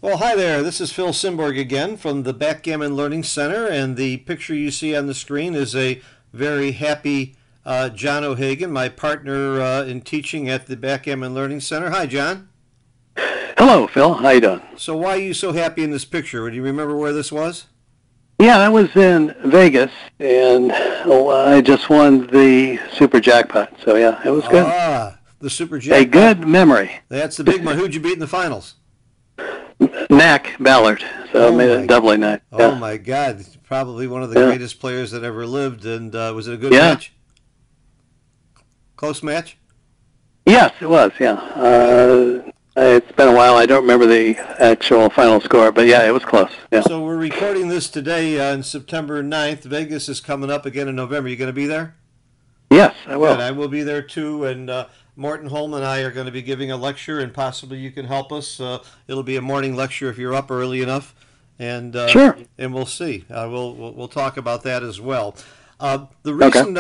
Well, hi there. This is Phil Simborg again from the Backgammon Learning Center, and the picture you see on the screen is a very happy John O'Hagan, my partner in teaching at the Backgammon Learning Center. Hi, John. Hello, Phil. How you doing? So why are you so happy in this picture? Do you remember where this was? Yeah, I was in Vegas, and I just won the super jackpot. So yeah, it was good. Ah, the super jackpot. A good memory. That's the big one. Who'd you beat in the finals? Knack Ballard. So I made it doubly nice. Oh my God! Probably one of the greatest players that ever lived. And was it a good match? Close match? Yes, it was. Yeah. It's been a while. I don't remember the actual final score, but yeah, it was close. Yeah. So we're recording this today on September 9th. Vegas is coming up again in November. You going to be there? Yes, I will. Good. I will be there too. And Morton Holm and I are going to be giving a lecture, and possibly you can help us. It'll be a morning lecture if you're up early enough. And sure. And we'll see. We'll talk about that as well. The reason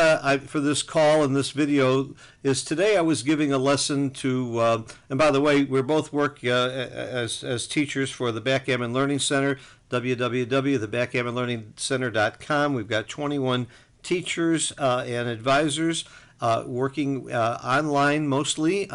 for this call and this video is today I was giving a lesson to, and by the way, we both work as teachers for the Backgammon Learning Center, www.thebackgammonlearningcenter.com. We've got 21 teachers and advisors working online mostly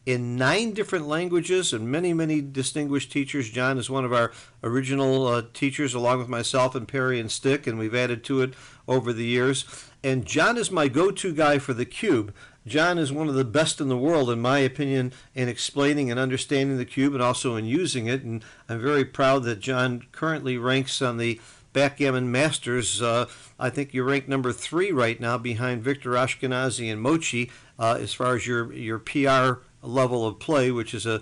in 9 different languages and many, many distinguished teachers. John is one of our original teachers along with myself and Perry and Stick, and we've added to it over the years. And John is my go-to guy for the cube. John is one of the best in the world, in my opinion, in explaining and understanding the cube and also in using it. And I'm very proud that John currently ranks on the Backgammon Masters. I think you rank number 3 right now behind Victor Ashkenazi and Mochi as far as your PR level of play, which is a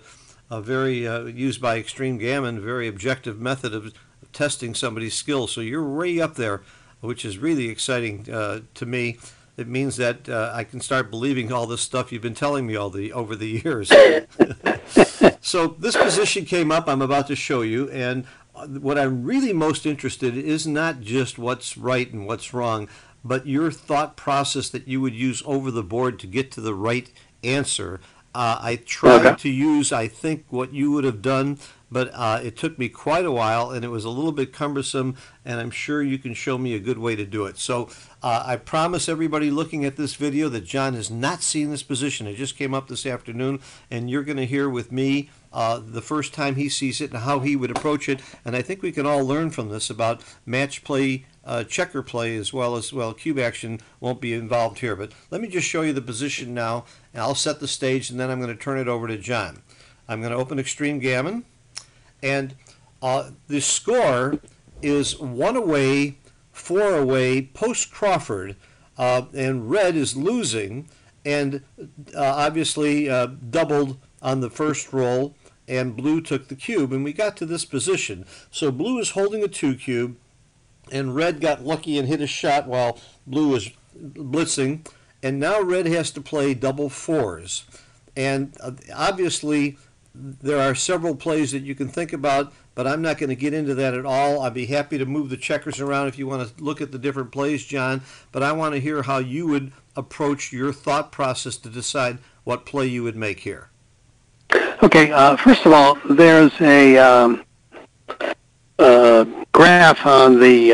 very used by Extreme Gammon, very objective method of testing somebody's skills. So you're way up there, which is really exciting to me. It means that I can start believing all this stuff you've been telling me over the years. So this position came up. I'm about to show you, and what I'm really most interested in is not just what's right and what's wrong, but your thought process that you would use over the board to get to the right answer. I tried to use, I think, what you would have done, but it took me quite a while, and it was a little bit cumbersome, and I'm sure you can show me a good way to do it. So I promise everybody looking at this video that John has not seen this position. It just came up this afternoon, and you're going to hear with me the first time he sees it and how he would approach it. And I think we can all learn from this about match play, checker play, as well as, well, cube action won't be involved here. But let me just show you the position now, and I'll set the stage, and then I'm going to turn it over to John. I'm going to open Extreme Gammon, and the score is 1 away, 4 away, post Crawford, and red is losing, and obviously doubled on the first roll, and blue took the cube, and we got to this position. So blue is holding a 2 cube, and red got lucky and hit a shot while blue was blitzing, and now red has to play double 4s. And obviously there are several plays that you can think about, but I'm not going to get into that at all. I'd be happy to move the checkers around if you want to look at the different plays, John, but I want to hear how you would approach your thought process to decide what play you would make here. Okay, first of all, there's a graph on the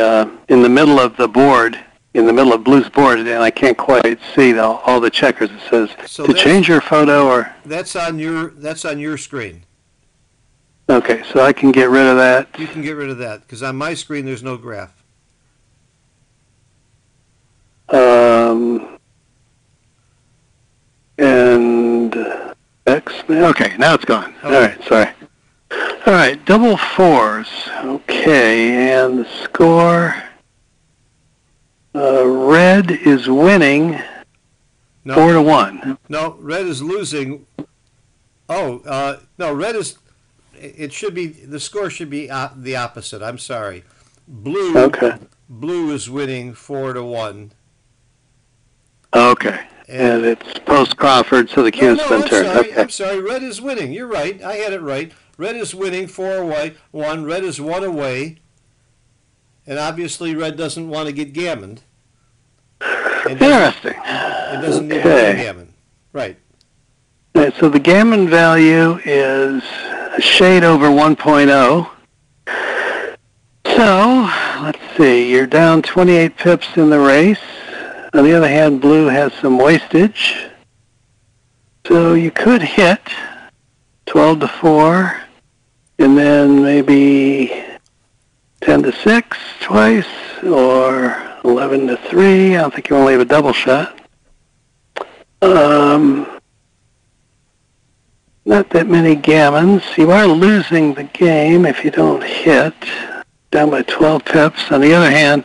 in the middle of the board, in the middle of Blue's board, and I can't quite see all the checkers. It says so to change your photo, or that's on your screen. Okay, so I can get rid of that. You can get rid of that because on my screen there's no graph. And X. Okay, now it's gone. Okay. All right, sorry. All right, double 4s. Okay, and the score. Red is winning 4-1. No, red is losing. Oh, no, red is. It should be, the score should be the opposite. I'm sorry. Blue is winning 4-1. Okay. And it's post Crawford, so the cube's been turned. I'm sorry. Red is winning. You're right. I had it right. Red is winning 4-1. Red is 1 away. And obviously red doesn't want to get gammoned. Interesting. It doesn't need to get gammon. Right. Right, so the gammon value is a shade over 1.0. So, let's see, you're down 28 pips in the race. On the other hand, blue has some wastage. So you could hit 12 to 4, and then maybe 10 to 6 twice, or 11 to 3. I don't think you want to leave a double shot. Not that many gammons. You are losing the game if you don't hit. Down by 12 pips. On the other hand,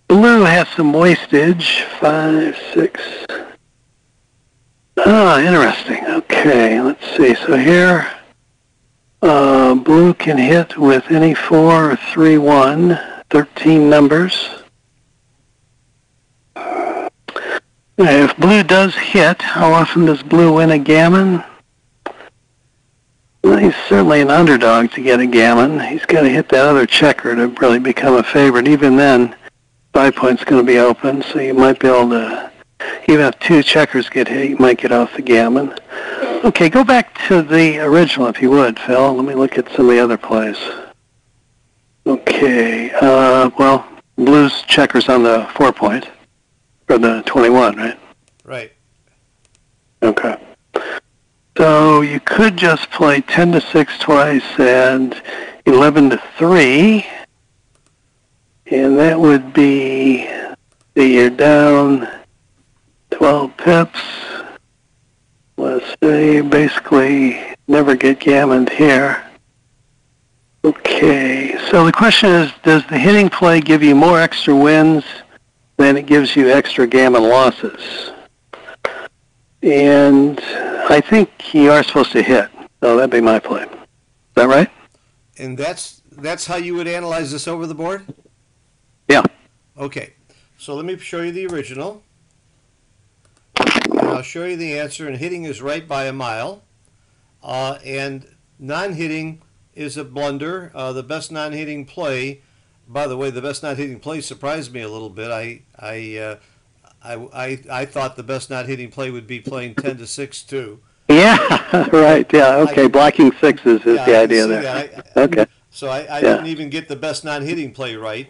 blue has some wastage. 5, 6. Ah, interesting. Okay, let's see. So here, blue can hit with any 4 or 3, 1, 13 numbers. If blue does hit, how often does blue win a gammon? Well, he's certainly an underdog to get a gammon. He's got to hit that other checker to really become a favorite. Even then, 5 points going to be open, so you might be able to, even if 2 checkers get hit, you might get off the gammon. Okay, go back to the original if you would, Phil. Let me look at some of the other plays. Okay, well, blue's checkers on the 4 point, or the 21, right? Right. Okay. So you could just play 10 to 6 twice and 11 to 3. And that would be, you're down 12 pips. Let's say basically never get gammoned here. Okay, so the question is, does the hitting play give you more extra wins than it gives you extra gammon losses? And I think you are supposed to hit, so that'd be my play. Is that right? And that's how you would analyze this over the board? Yeah. Okay, so let me show you the original. And I'll show you the answer, and hitting is right by a mile. And non-hitting is a blunder. The best non-hitting play, by the way, the best non-hitting play surprised me a little bit. I thought the best non-hitting play would be playing 10 to 6 too. Yeah, right. Yeah, okay. Blocking sixes is the idea there. Okay. So I didn't even get the best non-hitting play right.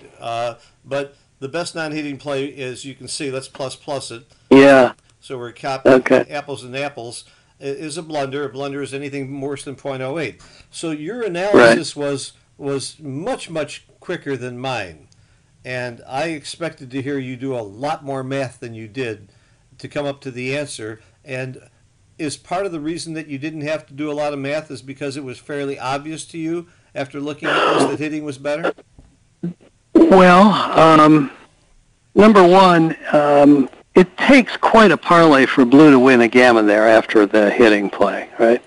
But the best non-hitting play is, you can see, let's plus it. Yeah. So we're copying Okay. apples and apples. Is a blunder. A blunder is anything worse than .08. So your analysis was much quicker than mine. And I expected to hear you do a lot more math than you did to come up to the answer. And is part of the reason that you didn't have to do a lot of math is because it was fairly obvious to you after looking at this that hitting was better? Well, number one, it takes quite a parlay for blue to win a gammon there after the hitting play, right?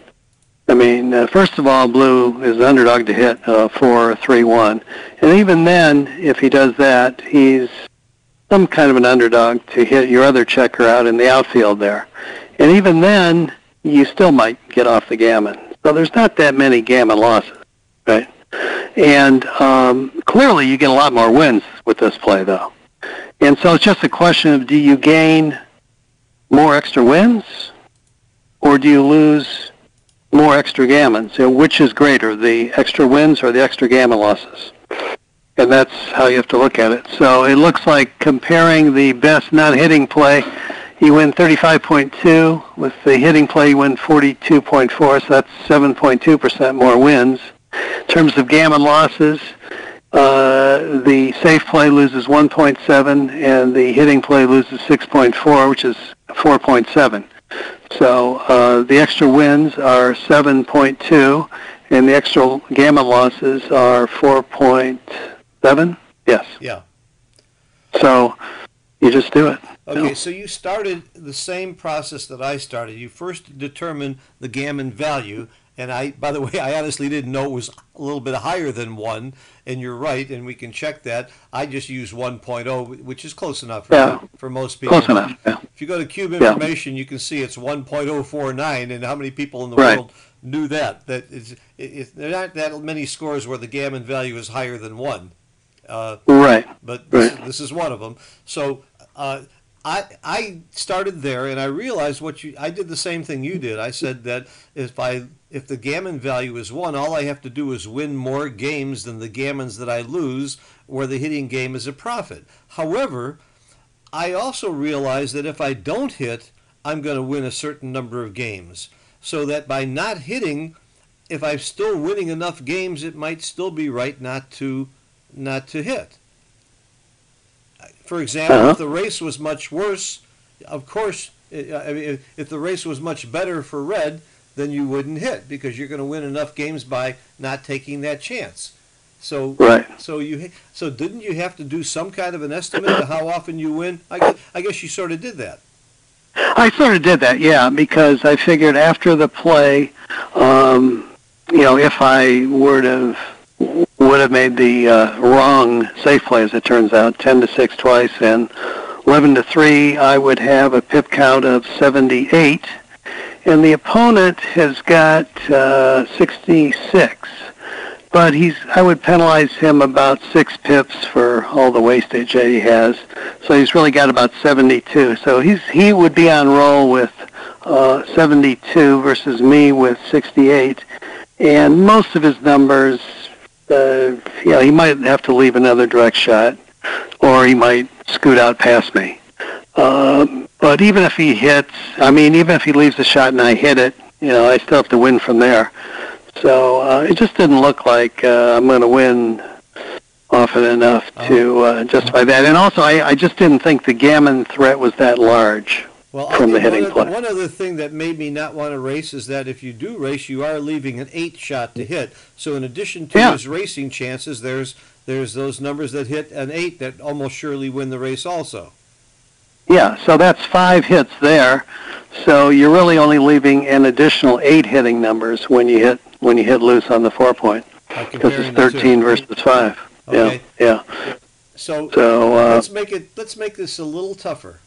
I mean, first of all, blue is the underdog to hit 4, 3, 1. And even then, if he does that, he's some kind of an underdog to hit your other checker out in the outfield there. And even then, you still might get off the gammon. So there's not that many gammon losses, right? And clearly you get a lot more wins with this play, though. And so it's just a question of, do you gain more extra wins, or do you lose more extra gammons? So which is greater, the extra wins or the extra gammon losses? And that's how you have to look at it. So it looks like, comparing the best non-hitting play, you win 35.2. With the hitting play, you win 42.4, so that's 7.2% more wins. In terms of gammon losses, the safe play loses 1.7, and the hitting play loses 6.4, which is 4.7. So the extra wins are 7.2, and the extra gammon losses are 4.7. Yes. Yeah. So you just do it. Okay, so you started the same process that I started. You first determined the gammon value, and by the way, I honestly didn't know it was a little bit higher than 1, and you're right, and we can check that. I just used 1.0, which is close enough for most people. Close enough, yeah. If you go to Cube Information, you can see it's 1.049, and how many people in the world knew that? There aren't that many scores where the gammon value is higher than 1. But this is one of them. So I started there, and I realized I did the same thing you did. I said that if the gammon value is 1, all I have to do is win more games than the gammons that I lose, where the hitting game is a profit. However, I also realized that if I don't hit, I'm going to win a certain number of games. So that by not hitting, if I'm still winning enough games, it might still be right not to hit. For example, if the race was much worse, of course, I mean, if the race was much better for red, then you wouldn't hit because you're going to win enough games by not taking that chance. So, Right. so didn't you have to do some kind of an estimate of how often you win? I guess you sort of did that. I sort of did that, yeah, because I figured after the play, if I would have made the wrong safe play, as it turns out, 10-6 twice and 11-3, I would have a pip count of 78, and the opponent has got 66. But I would penalize him about 6 pips for all the wastage that he has. So he's really got about 72. So he would be on roll with 72 versus me with 68. And most of his numbers, he might have to leave another direct shot, or he might scoot out past me. But even if he even if he leaves the shot and I hit it, I still have to win from there. So it just didn't look like I'm going to win often enough to justify that. And also, I just didn't think the gammon threat was that large from the hitting play. One other thing that made me not want to race is that if you do race, you are leaving an 8 shot to hit. So in addition to his racing chances, there's those numbers that hit an 8 that almost surely win the race also. Yeah, so that's 5 hits there. So you're really only leaving an additional 8 hitting numbers when you hit loose on the 4-point, because it's 13 versus 5. Okay. Yeah. So let's make this a little tougher.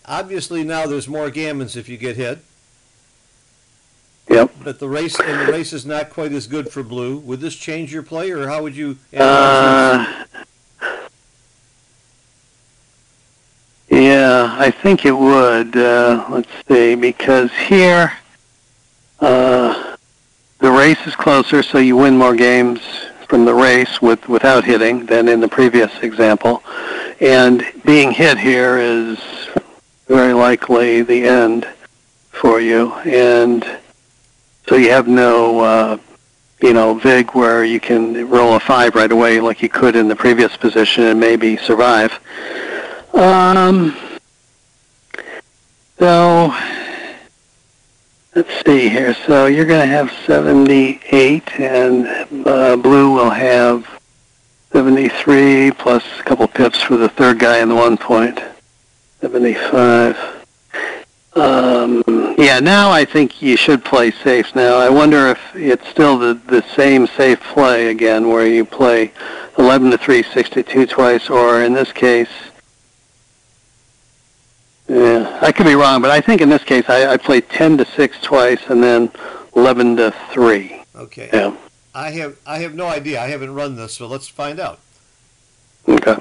Obviously now there's more gammons if you get hit. Yep. But the race is not quite as good for blue. Would this change your play, or how would you? Yeah, I think it would. Let's see, because here the race is closer, so you win more games from the race without hitting than in the previous example. And being hit here is very likely the end for you. And so you have no, vig where you can roll a 5 right away like you could in the previous position and maybe survive. So let's see here. So you're going to have 78, and blue will have 73 plus a couple pips for the third guy in the 1-point. 75. Yeah, now I think you should play safe. Now I wonder if it's still the same safe play again, where you play 11-3, 62 twice, or in this case. Yeah, I could be wrong, but I think in this case I played 10-6 twice and then 11-3. Okay. Yeah. I have no idea. I haven't run this, so let's find out. Okay.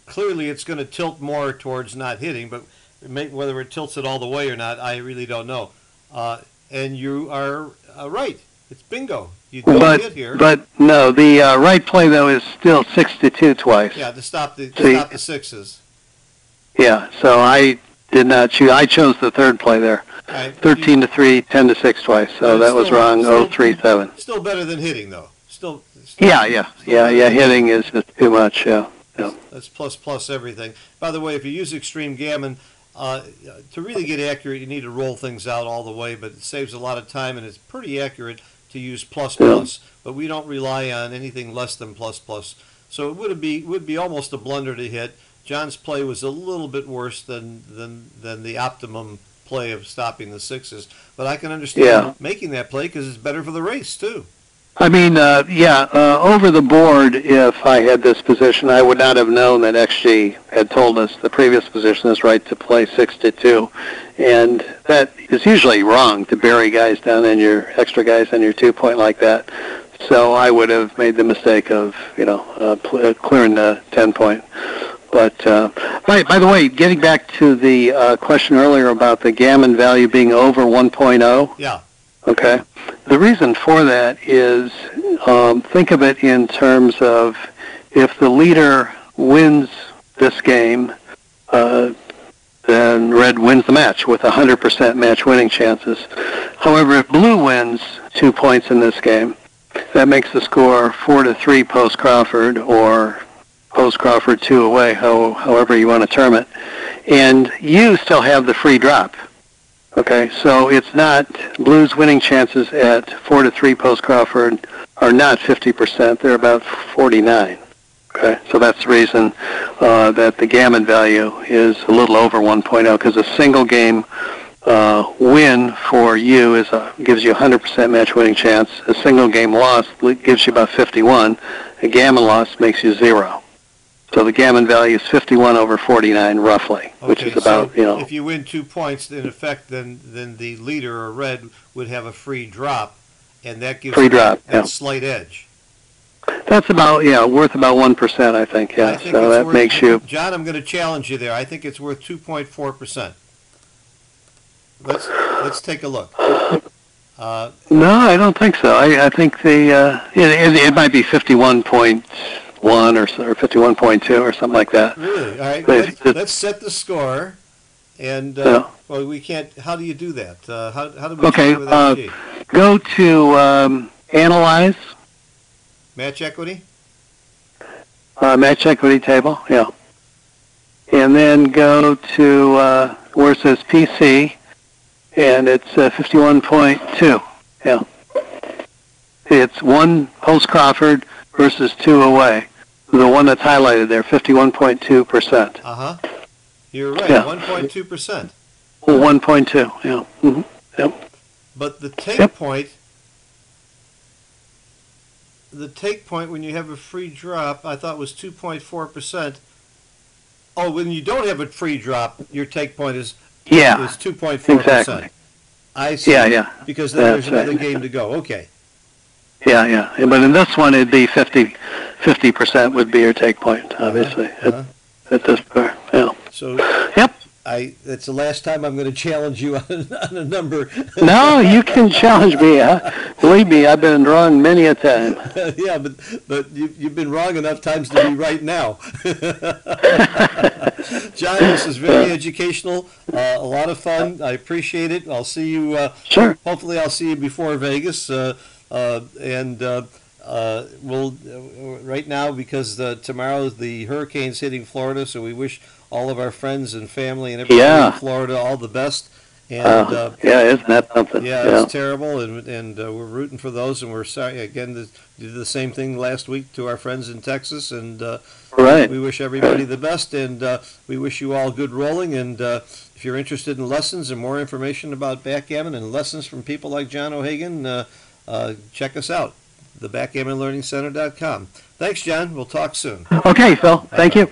Clearly, it's going to tilt more towards not hitting, but whether it tilts it all the way or not, I really don't know. And you are right. It's bingo. You don't hit here. But no, the right play though is still 6-2 twice. Yeah, to stop the sixes. Yeah, so I did not choose. I chose the third play there. Right, 13-3, 10-6 twice. So that was wrong. 0-3-7. Still better than hitting though. Still yeah. Hitting is just too much. Yeah. That's plus everything. By the way, if you use extreme gammon, to really get accurate, you need to roll things out all the way, but it saves a lot of time, and it's pretty accurate to use plus. But we don't rely on anything less than plus. So it would be almost a blunder to hit. John's play was a little bit worse than the optimum play of stopping the sixes, but I can understand making that play because it's better for the race too. I mean, over the board, if I had this position, I would not have known that XG had told us the previous position is right to play 6-2. And that is usually wrong, to bury guys down in your extra guys on your 2-point like that. So I would have made the mistake of, clearing the 10-point. But by the way, getting back to the question earlier about the gammon value being over 1.0. Yeah. Okay. The reason for that is, think of it in terms of if the leader wins this game, then red wins the match with 100% match winning chances. However, if blue wins 2 points in this game, that makes the score 4-3 post Crawford, or post Crawford 2 away, however you want to term it. And you still have the free drop. Okay, so it's not, blue's winning chances at 4-3 post Crawford are not 50%, they're about 49. Okay, so that's the reason that the gammon value is a little over 1.0, because a single game win for you gives you a 100% match winning chance. A single game loss gives you about 51. A gammon loss makes you 0. So the gammon value is 51 over 49 roughly, which is about, so if you win 2 points, in effect, then the leader, or red, would have a free drop, and that gives free drop, that slight edge. That's about, worth about 1%, I think, yeah. So that makes you... John, I'm going to challenge you there. I think it's worth 2.4%. Let's take a look. No, I don't think so. I think it might be 51.1 or 51.2 or something like that. Really? All right. Let's set the score. And, well, we can't... How do you do that? How do we check with FG? Go to Analyze. Match equity? Match equity table, yeah. And then go to where it says PC, and it's 51.2, yeah. It's 1 post Crawford versus 2 away. The one that's highlighted there, 51.2%. Uh-huh. You're right, yeah. 1.2%. 1.2, yeah. Mm-hmm. Yep. But the take point... The take point when you have a free drop, I thought was 2.4%. Oh, when you don't have a free drop, your take point is 2.4%. Exactly. I see. Yeah. Because then there's another game to go. Okay. Yeah. But in this one, it'd be 50% would be your take point, obviously, at this part. Yeah. So. Yep. That's the last time I'm going to challenge you on a number. No, you can challenge me. Believe me, I've been wrong many a time. Yeah, but you've been wrong enough times to be right now. John, this is very educational. A lot of fun. I appreciate it. I'll see you. Sure. Hopefully, I'll see you before Vegas. We'll right now, because tomorrow the hurricane's hitting Florida, so we wish all of our friends and family and everybody in Florida all the best. And isn't that something? Yeah, it's terrible, and we're rooting for those, and we're sorry again to do the same thing last week to our friends in Texas, and we wish everybody the best, and we wish you all good rolling. And if you're interested in lessons and more information about backgammon and lessons from people like John O'Hagan, check us out, thebackgammonlearningcenter.com. Thanks, John. We'll talk soon. Okay, Phil. Thank you.